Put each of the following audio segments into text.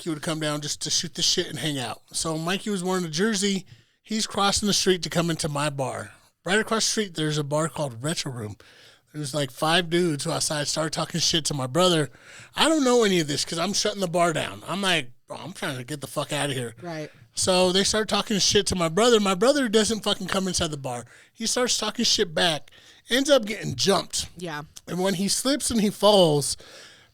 he would come down just to shoot the shit and hang out. So Mikey was wearing a jersey. He's crossing the street to come into my bar. Right across the street, there's a bar called Retro Room. There's like 5 dudes who outside started talking shit to my brother. I don't know any of this because I'm shutting the bar down. I'm like, bro, I'm trying to get the fuck out of here. Right. So they start talking shit to my brother. My brother doesn't fucking come inside the bar. He starts talking shit back. Ends up getting jumped. Yeah. And when he slips and he falls,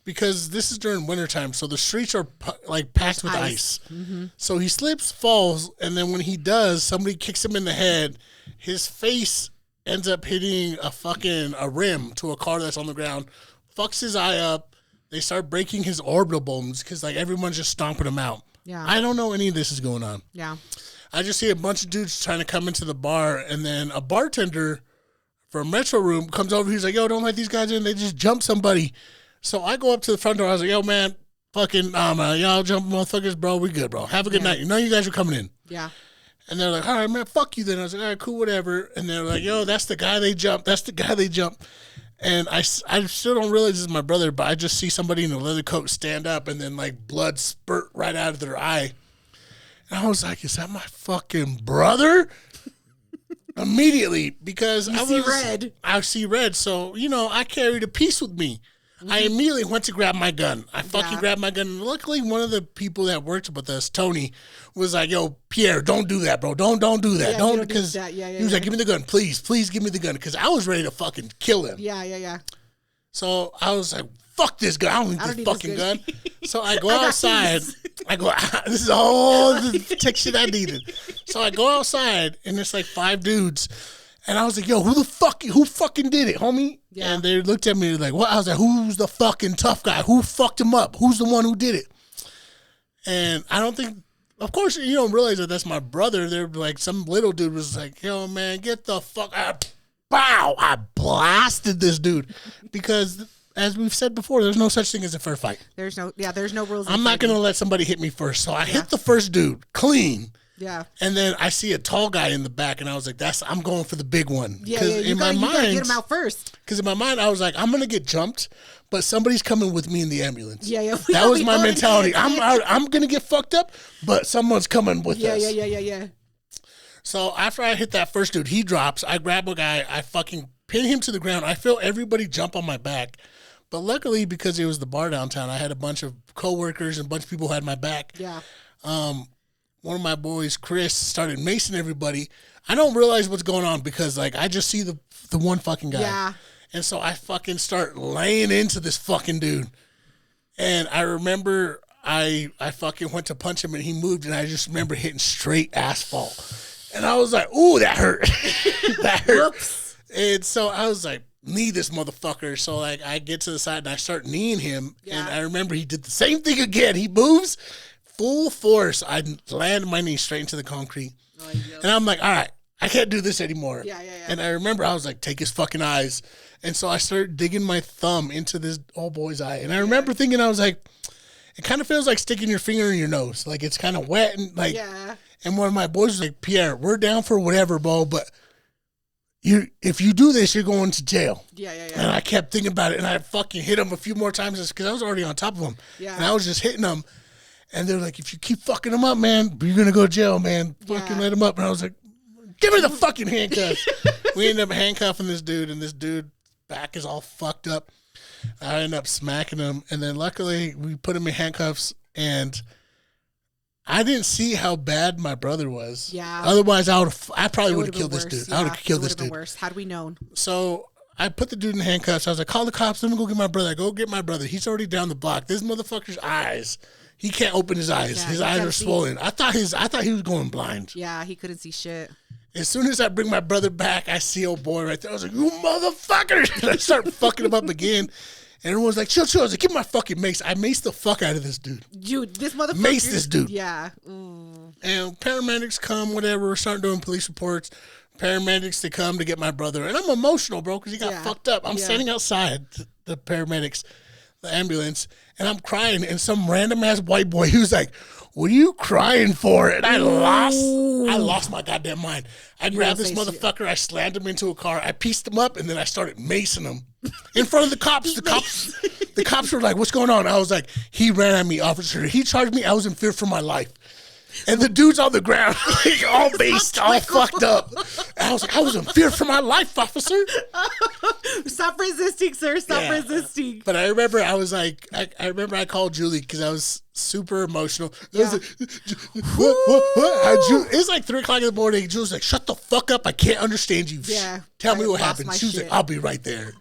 because this is during wintertime, so the streets are like packed with ice. Mm-hmm. So he slips, falls, and then when he does, somebody kicks him in the head. His face ends up hitting a rim to a car that's on the ground, fucks his eye up. They start breaking his orbital bones because like everyone's just stomping him out. Yeah. I don't know any of this is going on. Yeah. I just see a bunch of dudes trying to come into the bar, and then a bartender from Metro Room comes over. He's like, yo, don't let these guys in. They just jumped somebody. So I go up to the front door. I was like, yo, man, fucking, y'all jump motherfuckers, bro. We good, bro. Have a good night. You know you guys are coming in. Yeah. And they're like, all right, man, fuck you then. I was like, all right, cool, whatever. And they're like, yo, that's the guy they jumped. That's the guy they jumped. And I still don't realize this is my brother, but I just see somebody in a leather coat stand up and then like blood spurt right out of their eye. And I was like, is that my fucking brother? Immediately, because I see red. So, you know, I carried a piece with me. Mm-hmm. I immediately went to grab my gun. I fucking grabbed my gun. And luckily, one of the people that worked with us, Tony, was like, yo, Pierre, don't do that, bro. Don't do that. Yeah, don't, do because that. he was like, give me the gun. Please give me the gun. Because I was ready to fucking kill him. Yeah. So I was like, fuck this gun. I don't need this fucking gun. So I go outside. This is all the tech shit I needed. So I go outside, and it's like 5 dudes. And I was like, yo, who fucking did it, homie? Yeah. And they looked at me like, what? I was like, who's the fucking tough guy? Who fucked him up? Who's the one who did it? And I don't think, of course, you don't realize that that's my brother. They're like, some little dude was like, yo, man, get the fuck out. Bow! I blasted this dude. Because, as we've said before, there's no such thing as a fair fight. There's no rules. I'm not going to let somebody hit me first. So I hit the first dude clean. Yeah. And then I see a tall guy in the back, and I was like, I'm going for the big one. Yeah, you gotta get him out first. Because in my mind, I was like, I'm going to get jumped, but somebody's coming with me in the ambulance. Yeah. That was my mentality. I'm going to get fucked up, but someone's coming with us. Yeah. So after I hit that first dude, he drops. I grab a guy. I fucking pin him to the ground. I feel everybody jump on my back. But luckily, because it was the bar downtown, I had a bunch of coworkers and a bunch of people who had my back. Yeah. One of my boys, Chris, started macing everybody. I don't realize what's going on because, like, I just see the one fucking guy. Yeah. And so I fucking start laying into this fucking dude. And I remember I fucking went to punch him and he moved, and I just remember hitting straight asphalt. And I was like, ooh, that hurt. That hurt. Whoops. And so I was like, knee this motherfucker. So, like, I get to the side and I start kneeing him. Yeah. And I remember he did the same thing again. He moves. Full force, I land my knee straight into the concrete. Oh, and I'm like, all right, I can't do this anymore. Yeah. And I remember I was like, take his fucking eyes. And so I started digging my thumb into this old boy's eye. And I remember thinking, I was like, it kind of feels like sticking your finger in your nose. Like, it's kind of wet. And like, and one of my boys was like, Pierre, we're down for whatever, bro, but if you do this, you're going to jail. Yeah. And I kept thinking about it, and I fucking hit him a few more times because I was already on top of him. Yeah. And I was just hitting him. And they're like, if you keep fucking him up, man, you're going to go to jail, man. Fucking let him up. And I was like, give me the fucking handcuffs. We ended up handcuffing this dude, and this dude's back is all fucked up. I ended up smacking him. And then luckily, we put him in handcuffs, and I didn't see how bad my brother was. Yeah. Otherwise, I probably would have killed this dude. I would have killed this dude. Worse. Had we known. So I put the dude in handcuffs. I was like, call the cops. Let me go get my brother. I go get my brother. He's already down the block. This motherfucker's eyes. He can't open his eyes. His eyes are swollen. I thought he was going blind. Yeah, he couldn't see shit. As soon as I bring my brother back, I see old boy right there. I was like, you motherfucker. And I start fucking him up again. And everyone's like, chill. I was like, give me my fucking mace. I maced the fuck out of this dude. Dude, this motherfucker. Maced this dude. Yeah. And paramedics come, whatever. We're starting doing police reports. Paramedics, they come to get my brother. And I'm emotional, bro, because he got fucked up. I'm standing outside the paramedics, the ambulance, and I'm crying. And some random ass white boy, he was like, what are you crying for? And I lost my goddamn mind. I grabbed this motherfucker. I slammed him into a car. I pieced him up, and then I started macing him. in front of the cops. The cops were like, "What's going on?" I was like, "He ran at me, officer. He charged me. I was in fear for my life." And the dude's on the ground, like, all based, all fucked up. And I was like, "I was in fear for my life, officer." Stop resisting, sir. Stop resisting. But I remember I was like, I remember I called Julie because I was super emotional. I was like, what? It's like 3 o'clock in the morning. Julie's like, "Shut the fuck up. I can't understand you. Yeah. Tell me what happened." She was like, "I'll be right there."